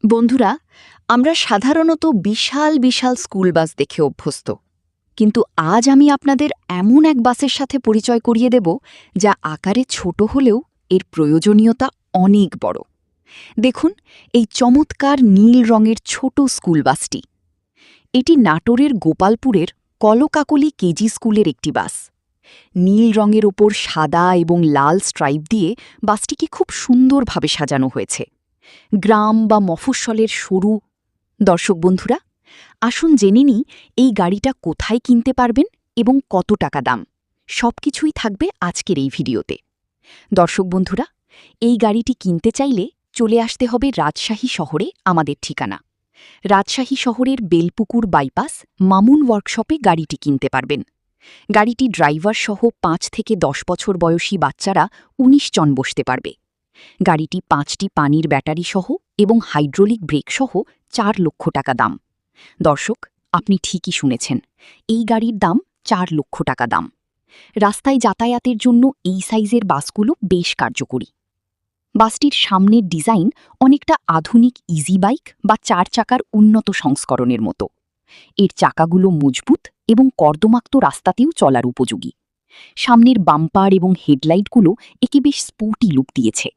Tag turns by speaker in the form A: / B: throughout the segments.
A: বন্ধুরা, আমরা সাধারণত বিশাল বিশাল স্কুল বাস দেখে অভ্যস্ত। কিন্তু আজ আমি আপনাদের এমন এক বাসের সাথে পরিচয় করিয়ে দেব যা আকারে ছোট হলেও এর প্রয়োজনীয়তা অনেক বড়। দেখুন এই চমৎকার নীল রঙের ছোট স্কুল বাসটি। এটি নাটোরের গোপালপুরের কলকাকলি কেজি স্কুলের একটি বাস। নীল রঙের ওপর সাদা এবং লাল স্ট্রাইপ দিয়ে বাসটিকে খুব সুন্দরভাবে সাজানো হয়েছে। গ্রাম বা মফস্বলের সরু দর্শক বন্ধুরা, আসুন জেনে নিই এই গাড়িটা কোথায় কিনতে পারবেন এবং কত টাকা দাম। সবকিছুই থাকবে আজকের এই ভিডিওতে। দর্শক বন্ধুরা, এই গাড়িটি কিনতে চাইলে চলে আসতে হবে রাজশাহী শহরে। আমাদের ঠিকানা রাজশাহী শহরের বেলপুকুর বাইপাস মামুন ওয়ার্কশপে গাড়িটি কিনতে পারবেন। গাড়িটি ড্রাইভার সহ ৫ থেকে ১০ বছর বয়সী বাচ্চারা ১৯ জন বসতে পারবে। গাড়িটি ৫টি পানির ব্যাটারি সহ এবং হাইড্রোলিক ব্রেক সহ ৪ লক্ষ টাকা দাম। দর্শক, আপনি ঠিকই শুনেছেন, এই গাড়ির দাম ৪ লক্ষ টাকা দাম। রাস্তায় যাতায়াতের জন্য এই সাইজের বাসগুলো বেশ কার্যকরী। বাসটির সামনের ডিজাইন অনেকটা আধুনিক ইজি বাইক বা ৪ চাকার উন্নত সংস্করণের মতো। এর চাকাগুলো মজবুত এবং কর্দমাক্ত রাস্তাতেও চলার উপযোগী। সামনের বাম্পার এবং হেডলাইটগুলো একে বেশ স্পোর্টি লুক দিয়েছে।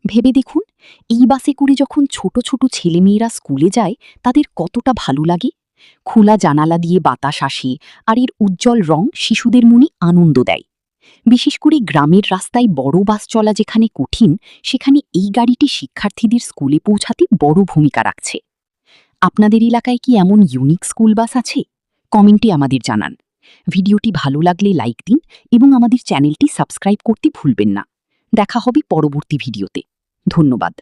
A: ভেবে দেখুন, এই বাসে করে যখন ছোট ছোট ছেলেমেয়েরা স্কুলে যায় তাদের কতটা ভালো লাগে। খোলা জানালা দিয়ে বাতাস আসে, আর এর উজ্জ্বল রং শিশুদের মনে আনন্দ দেয়। বিশেষ করে গ্রামের রাস্তায় বড় বাস চলা যেখানে কঠিন, সেখানে এই গাড়িটি শিক্ষার্থীদের স্কুলে পৌঁছাতে বড় ভূমিকা রাখছে। আপনাদের এলাকায় কি এমন ইউনিক স্কুল বাস আছে? কমেন্টে আমাদের জানান। ভিডিওটি ভালো লাগলে লাইক দিন এবং আমাদের চ্যানেলটি সাবস্ক্রাইব করতে ভুলবেন না। দেখা হবে পরবর্তী ভিডিওতে। ধন্যবাদ।